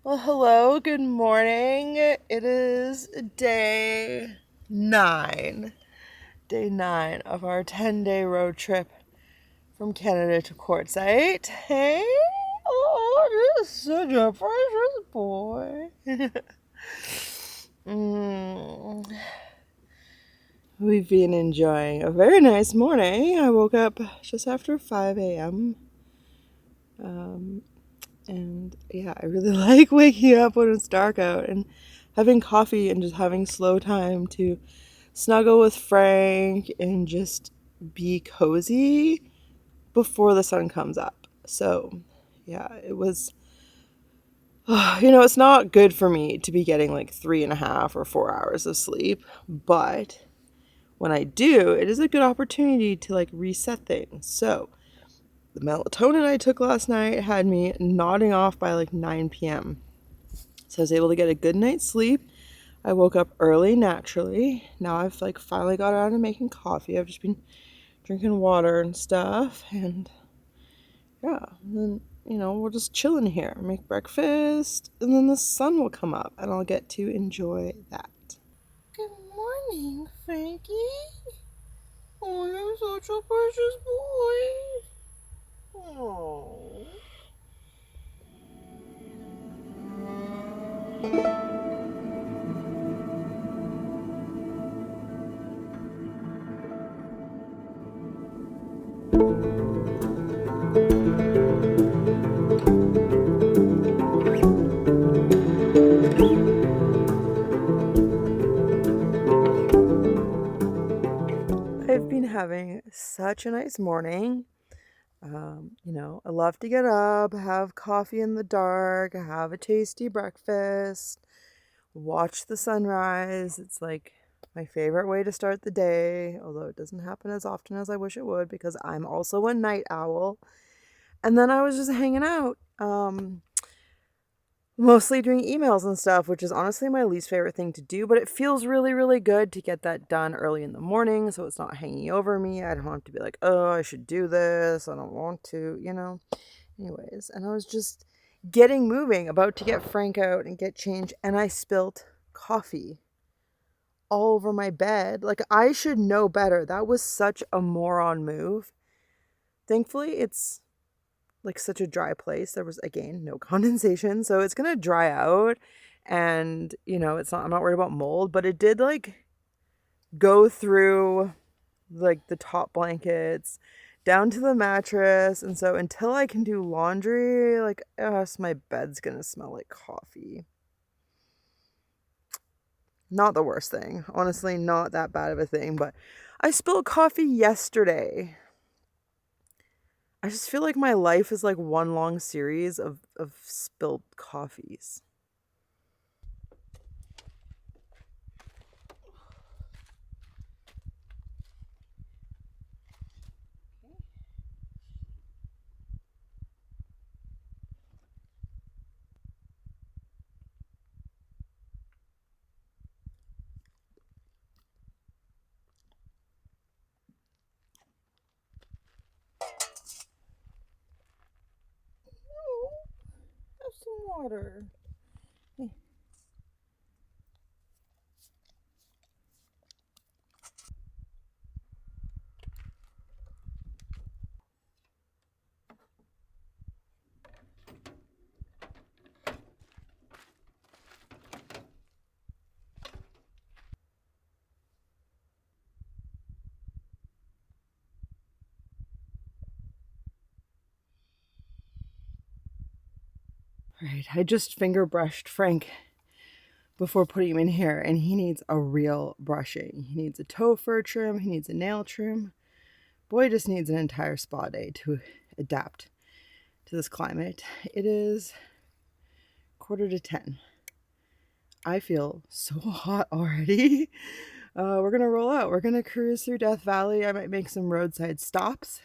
Well, hello, good morning. It is day nine of our 10-day road trip from Canada to Quartzsite. Hey, oh, you're such a precious boy. We've been enjoying a very nice morning. I woke up just after 5 a.m. And yeah, I really like waking up when it's dark out and having coffee and just having slow time to snuggle with Frank and just be cozy before the sun comes up. So yeah, it was, it's not good for me to be getting like 3.5 or 4 hours of sleep, but when I do, it is a good opportunity to like reset things. So the melatonin I took last night had me nodding off by like 9 p.m. So I was able to get a good night's sleep. I woke up early naturally. Now I've like finally got around to making coffee. I've just been drinking water and stuff, and yeah, and then we're just chilling here, make breakfast, and then the sun will come up and I'll get to enjoy that. Good morning, Frankie. Oh, you're such a precious boy. Oh. I've been having such a nice morning. I love to get up, have coffee in the dark, have a tasty breakfast, watch the sunrise. It's like my favorite way to start the day, although it doesn't happen as often as I wish it would because I'm also a night owl. And then I was just hanging out. Mostly doing emails and stuff, which is honestly my least favorite thing to do, but it feels really, really good to get that done early in the morning so it's not hanging over me. I don't have to be like, oh, I should do this. I don't want to. Anyways, and I was just getting moving, about to get Frank out and get changed, and I spilt coffee all over my bed. Like, I should know better. That was such a moron move. Thankfully, it's like such a dry place. There was, again, no condensation, so it's gonna dry out, and I'm not worried about mold, but it did like go through like the top blankets down to the mattress, and so until I can do laundry, like my bed's gonna smell like coffee. Not the worst thing, honestly, not that bad of a thing, but I spilled coffee yesterday. I just feel like my life is like one long series of spilled coffees. Oh, have some water. Hey. Right, I just finger brushed Frank before putting him in here, and he needs a real brushing. He needs a toe fur trim, he needs a nail trim. Boy just needs an entire spa day to adapt to this climate. It is 9:45. I feel so hot already. We're gonna roll out. We're gonna cruise through Death Valley. I might make some roadside stops,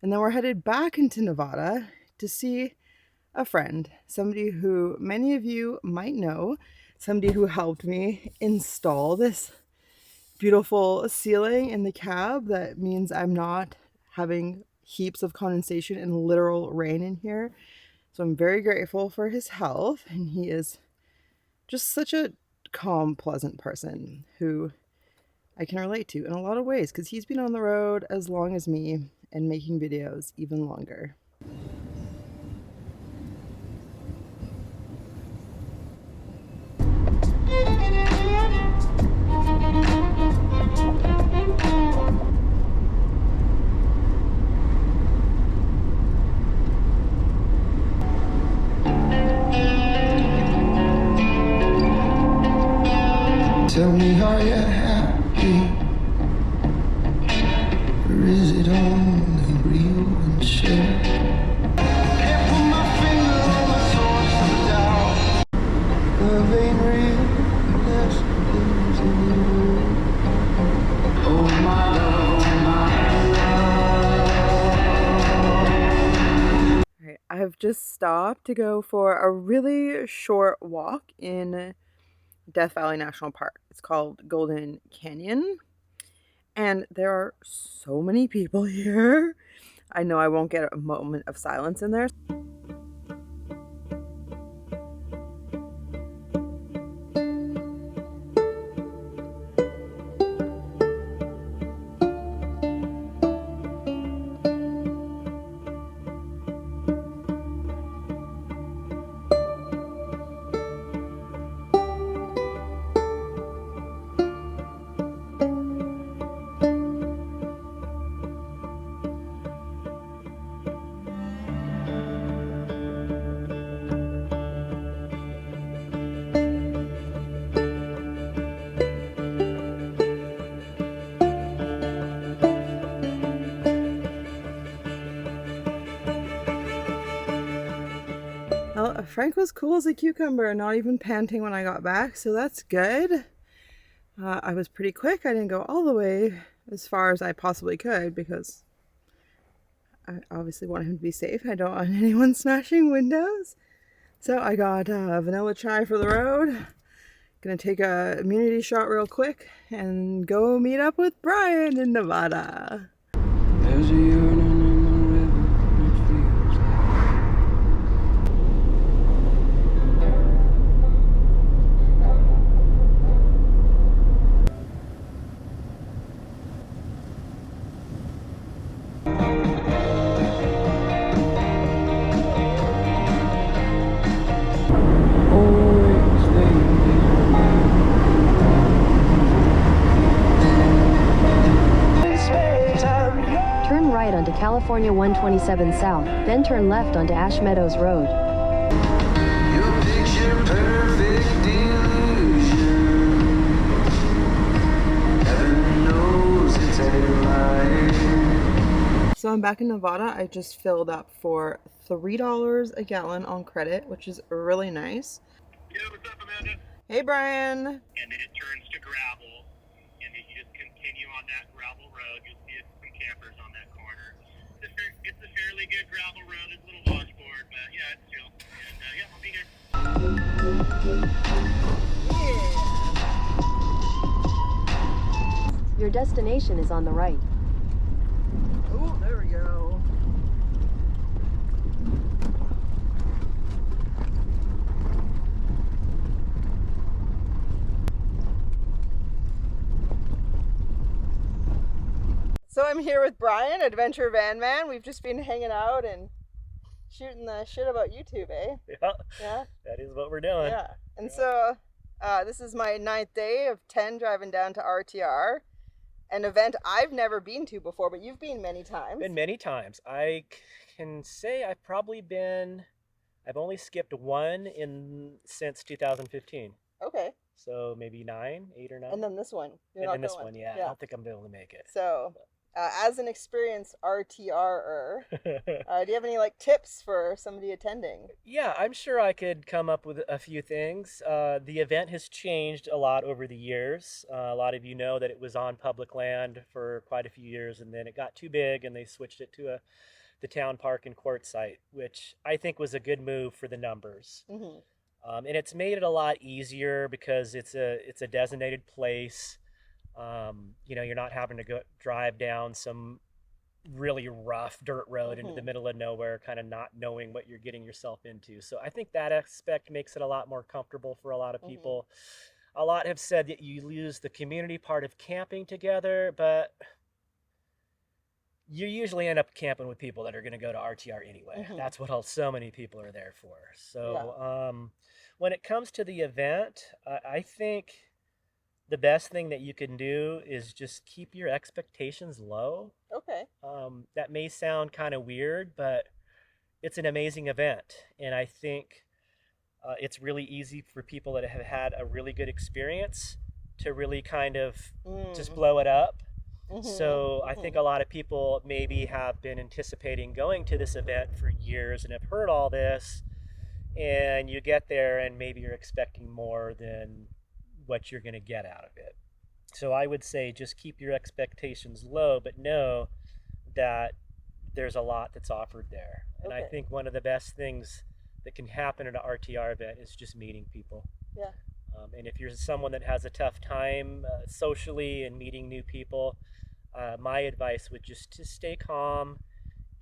and then we're headed back into Nevada to see a friend, somebody who many of you might know, somebody who helped me install this beautiful ceiling in the cab. That means I'm not having heaps of condensation and literal rain in here. So I'm very grateful for his health, and he is just such a calm, pleasant person who I can relate to in a lot of ways because he's been on the road as long as me and making videos even longer. Tell me, are you happy? Or is it only real and shared? Can't put my finger on the source of doubt. Love ain't real, that's the things in the world. Oh my love, oh my love. All right, I've just stopped to go for a really short walk in Death Valley National Park. It's called Golden Canyon, and there are so many people here. I know I won't get a moment of silence in there. Well, Frank was cool as a cucumber, not even panting when I got back, so that's good. I was pretty quick. I didn't go all the way as far as I possibly could because I obviously want him to be safe. I don't want anyone smashing windows. So I got vanilla chai for the road. Gonna take a immunity shot real quick and go meet up with Brian in Nevada. There's a yearning in the river, it feels like. Always Turn right onto California 127 South, then turn left onto Ash Meadows Road. Your picture perfect illusion. Heaven knows it's a lie. So I'm back in Nevada. I just filled up for $3 a gallon on credit, which is really nice. Yeah, what's up, Amanda? Hey, Brian. And then it turns to gravel, and then you just continue on that gravel road. You'll see some campers on that corner. It's a fairly good gravel road. It's a little washboard, but yeah, it's chill. And yeah, I'll be here. Your destination is on the right. Oh, there we go. So I'm here with Brian, AdventureVanMan. We've just been hanging out and shooting the shit about YouTube, eh? Yeah, Yeah? that is what we're doing. Yeah. And so this is my 9th day of 10 driving down to RTR, an event I've never been to before, but you've been many times. Been many times. I can say I've only skipped one since 2015. Okay. So maybe 8 or 9. And then this one. You're and not then this going. one, yeah. I don't think I'm able to make it. So, as an experienced RTR-er, do you have any tips for somebody attending? Yeah, I'm sure I could come up with a few things. The event has changed a lot over the years. A lot of you know that it was on public land for quite a few years, and then it got too big, and they switched it to the town park in Quartzsite, which I think was a good move for the numbers. Mm-hmm. And it's made it a lot easier because it's a designated place. You're not having to drive down some really rough dirt road into the middle of nowhere, kind of not knowing what you're getting yourself into. So I think that aspect makes it a lot more comfortable for a lot of people. A lot have said that you lose the community part of camping together, but you usually end up camping with people that are going to go to RTR anyway. That's what so many people are there for. So when it comes to the event, I think the best thing that you can do is just keep your expectations low. Okay. That may sound kind of weird, but it's an amazing event. And I think it's really easy for people that have had a really good experience to really kind of just blow it up. So I think a lot of people maybe have been anticipating going to this event for years and have heard all this, and you get there and maybe you're expecting more than what you're going to get out of it. So I would say just keep your expectations low, but know that there's a lot that's offered there. And I think one of the best things that can happen at an RTR event is just meeting people. Yeah. And if you're someone that has a tough time socially and meeting new people, my advice would just to stay calm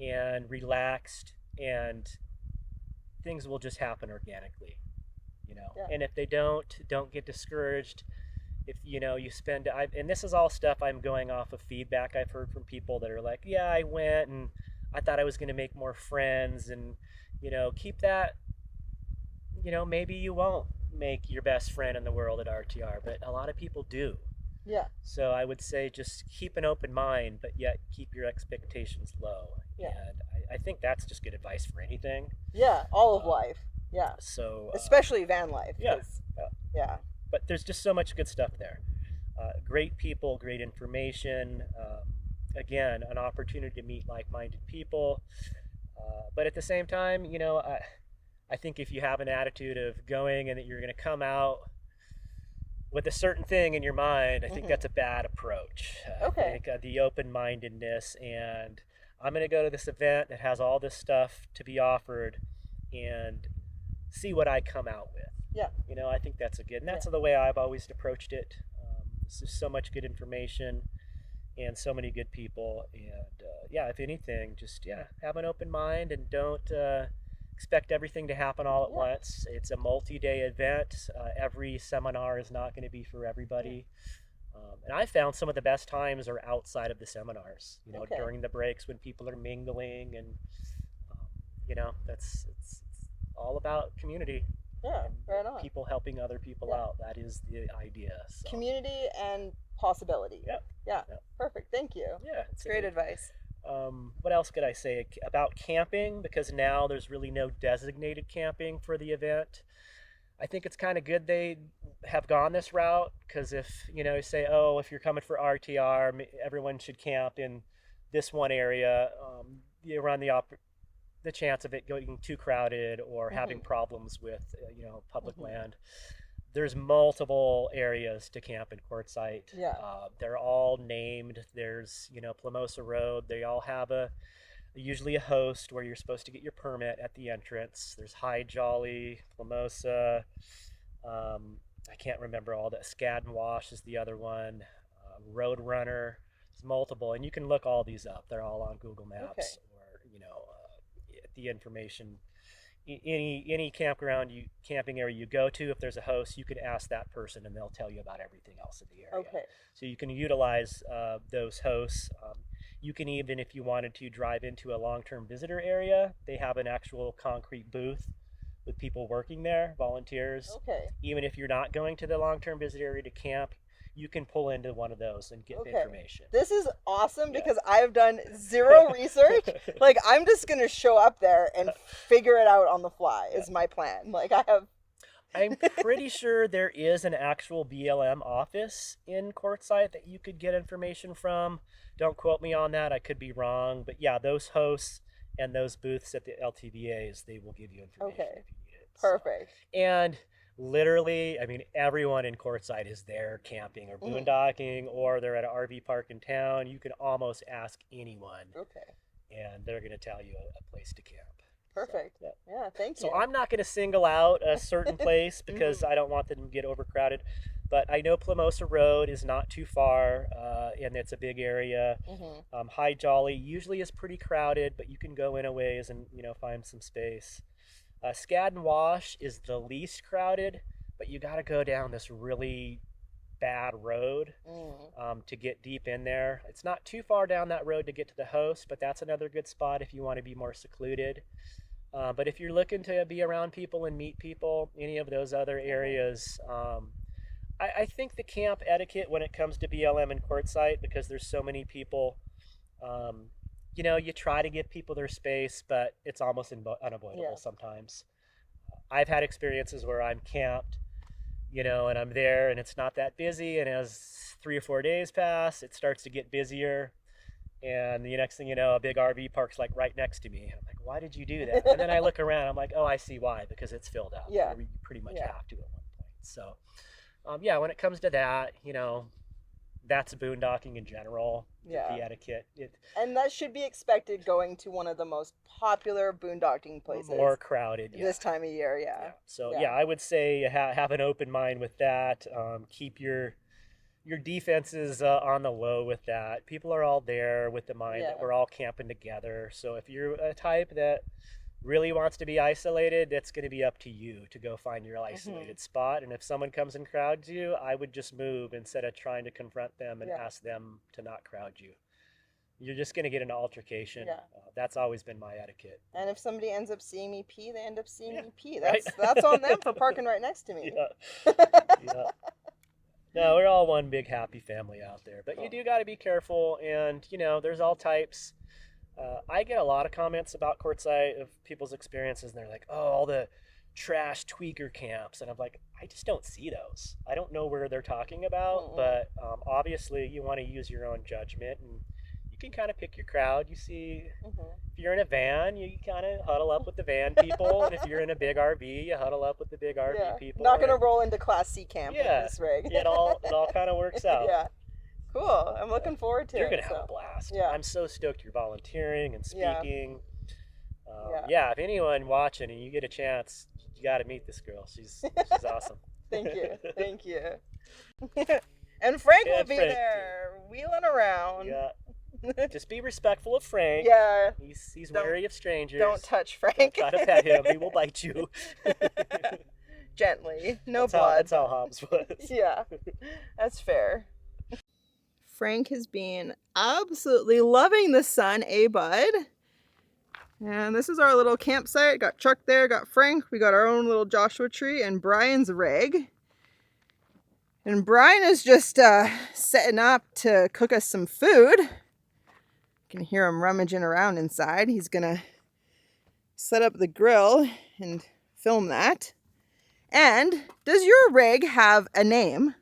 and relaxed, and things will just happen organically, you know. Yeah. And if they don't get discouraged. If you know you spend, and this is all stuff I'm going off of feedback I've heard from people that are like, yeah, I went and I thought I was going to make more friends, and you know, keep that. You know, maybe you won't make your best friend in the world at RTR, but a lot of people do. Yeah. So I would say just keep an open mind, but yet keep your expectations low. Yeah. And I think that's just good advice for anything. Yeah, all of life. Yeah. So especially van life. Yeah. Yeah. But there's just so much good stuff there. Great people, great information. Again, an opportunity to meet like-minded people. But at the same time, you know, I think if you have an attitude of going and that you're going to come out with a certain thing in your mind, I think that's a bad approach. Okay. I think the open-mindedness, and I'm going to go to this event that has all this stuff to be offered and see what I come out with. Yeah. You know, I think that's and that's the way I've always approached it. There's just so much good information and so many good people. And if anything, just have an open mind and don't expect everything to happen all at once. It's a multi-day event. Every seminar is not going to be for everybody. And I found some of the best times are outside of the seminars, you know, during the breaks when people are mingling, and you know, it's all about community. Yeah, right on. People helping other people out. That is the idea. So. Community and possibility. Yeah. Perfect. Thank you. Yeah. It's great advice. What else could I say about camping? Because now there's really no designated camping for the event. I think it's kind of good they have gone this route, because if, you know, say, oh, if you're coming for RTR, everyone should camp in this one area, you run the chance of it getting too crowded or having problems with, you know, public land. There's multiple areas to camp in Quartzsite. Yeah. They're all named. There's, you know, Plumosa Road. They all have usually a host where you're supposed to get your permit at the entrance. There's High Jolly, Plumosa. I can't remember all that. Scad and Wash is the other one. Road Runner. There's multiple, and you can look all these up. They're all on Google Maps or, you know, the information. Any camping area you go to, if there's a host, you can ask that person and they'll tell you about everything else in the area. Okay. So you can utilize those hosts. You can even, if you wanted to, drive into a long-term visitor area. They have an actual concrete booth with people working there, volunteers. Okay. Even if you're not going to the long-term visitor area to camp, you can pull into one of those and get information. This is awesome because I've done zero research. Like, I'm just going to show up there and figure it out on the fly is my plan. Like, I'm pretty sure there is an actual BLM office in Quartzsite that you could get information from. Don't quote me on that. I could be wrong. But yeah, those hosts and those booths at the LTVAs, they will give you information if you need it. Perfect. So, and literally, I mean, everyone in Quartzsite is there camping or boondocking, or they're at an RV park in town. You can almost ask anyone. And they're going to tell you a place to camp. Perfect. So, yeah, thank you. So I'm not going to single out a certain place because I don't want them to get overcrowded. But I know Plamosa Road is not too far, and it's a big area. High Jolly usually is pretty crowded, but you can go in a ways and find some space. Skadden Wash is the least crowded, but you got to go down this really bad road to get deep in there. It's not too far down that road to get to the host, but that's another good spot if you want to be more secluded. But if you're looking to be around people and meet people, any of those other areas, I think the camp etiquette when it comes to BLM and Quartzsite, because there's so many people, you try to give people their space, but it's almost unavoidable sometimes. I've had experiences where I'm camped, and I'm there and it's not that busy. And as 3 or 4 days pass, it starts to get busier. And the next thing you know, a big RV park's like right next to me. I'm like, why did you do that? And then I look around, I'm like, oh, I see why, because it's filled out. Yeah. You pretty much have to at one point. So, when it comes to that, that's boondocking in general. The etiquette. And that should be expected going to one of the most popular boondocking places. More crowded. This time of year, So, I would say have an open mind with that. Keep your defenses on the low with that. People are all there with the mind that we're all camping together. So if you're a type that really wants to be isolated, that's going to be up to you to go find your isolated spot. And if someone comes and crowds you, I would just move instead of trying to confront them and ask them to not crowd you. You're just going to get an altercation. That's always been my etiquette. And if somebody ends up seeing me pee, they end up seeing me pee. That's on them for parking right next to me. No, we're all one big happy family out there. But you do got to be careful, and there's all types. I get a lot of comments about Quartzsite of people's experiences, and they're like, "Oh, all the trash tweaker camps," and I'm like, I just don't see those. I don't know where they're talking about, but obviously you want to use your own judgment, and you can kind of pick your crowd. You see, if you're in a van, you kind of huddle up with the van people, and if you're in a big RV, you huddle up with the big RV people. Not gonna roll into Class C camp with this rig. it all kind of works out. Cool. I'm looking forward to it. You're gonna have a blast. I'm so stoked you're volunteering and speaking. If anyone watching and you get a chance, you got to meet this girl. She's awesome. Thank you. And Frank will be there, wheeling around. Just be respectful of Frank. He's wary of strangers. Don't touch Frank. Try to pet him. He will bite you. Gently. No blood. That's how Hobbs was. That's fair. Frank has been absolutely loving the sun, bud? And this is our little campsite. Got Chuck there, got Frank. We got our own little Joshua tree and Brian's rig. And Brian is just setting up to cook us some food. You can hear him rummaging around inside. He's gonna set up the grill and film that. And does your rig have a name?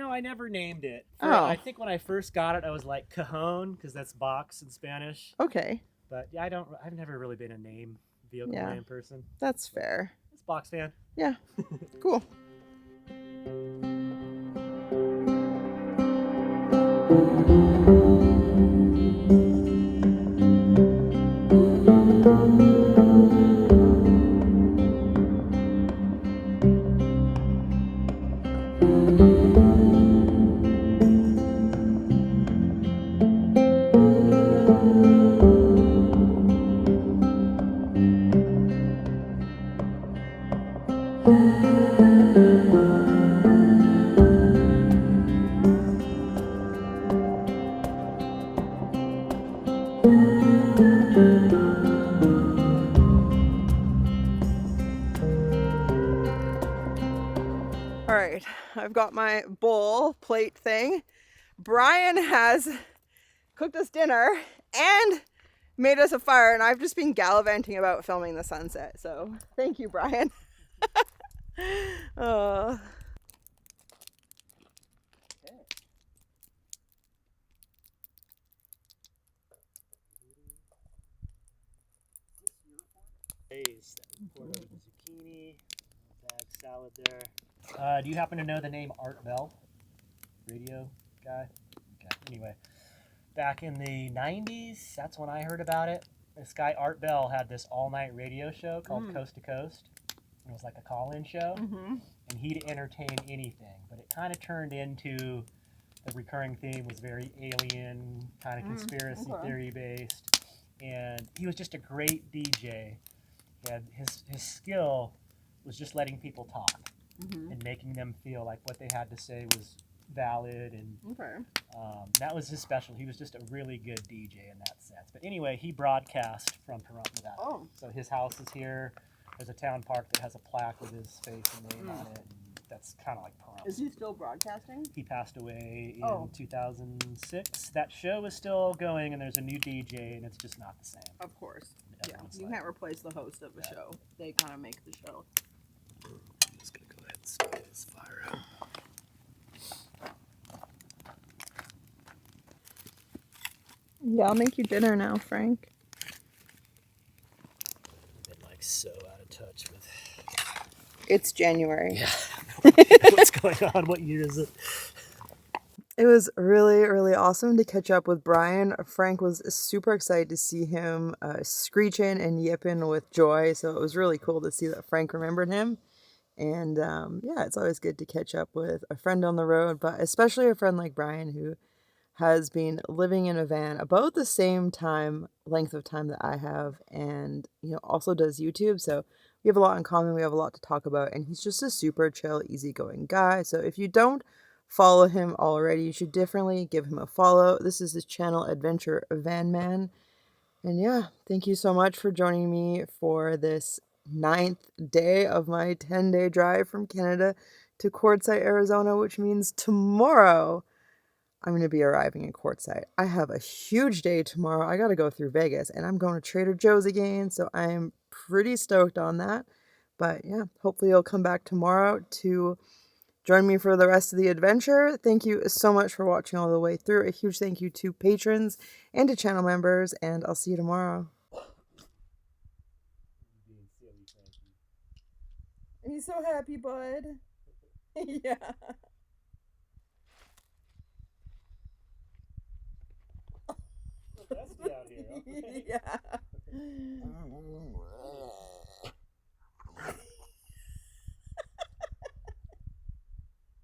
I never named it. I think when I first got it, I was like Cajon, because that's box in Spanish. Okay. But I've never really been a vehicle name person. That's fair. It's box fan. Yeah. Cool. Alright, I've got my bowl plate thing. Brian has cooked us dinner and made us a fire, and I've just been gallivanting about filming the sunset. So thank you, Brian. Zucchini, bag salad there. Do you happen to know the name Art Bell? Radio guy? Okay. Anyway, back in the 90s, that's when I heard about it. This guy Art Bell had this all-night radio show called Coast to Coast. It was like a call-in show. And and he'd entertain anything. But it kind of turned into the recurring theme was very alien, kind of conspiracy theory based, and he was just a great DJ. He had his skill was just letting people talk and making them feel like what they had to say was valid, and that was his special. He was just a really good DJ in that sense. But anyway, he broadcast from Pahrump, Nevada. Oh. So his house is here. There's a town park that has a plaque with his face and name on it. And that's kind of like Pahrump. Is he still broadcasting? He passed away in 2006. That show is still going, and there's a new DJ, and it's just not the same. Of course. Yeah, Everyone's you like, can't replace the host of a show. They kind of make the show. I'm just gonna go ahead and start this fire out. Yeah, I'll make you dinner now, Frank. I've been like so out of touch with. It's January. Yeah. What's going on? What year is it? It was really, really awesome to catch up with Brian. Frank was super excited to see him screeching and yipping with joy. So it was really cool to see that Frank remembered him. And yeah, it's always good to catch up with a friend on the road, but especially a friend like Brian who has been living in a van about the same length of time that I have, and also does YouTube. So we have a lot in common. We have a lot to talk about, and he's just a super chill, easygoing guy. So if you don't follow him already, you should definitely give him a follow. This is his channel, AdventureVanMan. And yeah, thank you so much for joining me for this 9th day of my 10-day drive from Canada to Quartzsite, Arizona, which means tomorrow I'm going to be arriving in Quartzsite. I have a huge day tomorrow. I got to go through Vegas, and I'm going to Trader Joe's again, so I'm pretty stoked on that. But yeah, hopefully you'll come back tomorrow to join me for the rest of the adventure. Thank you so much for watching all the way through. A huge thank you to patrons and to channel members, and I'll see you tomorrow. He's so happy, bud. Yeah. Dusty out here. Yeah.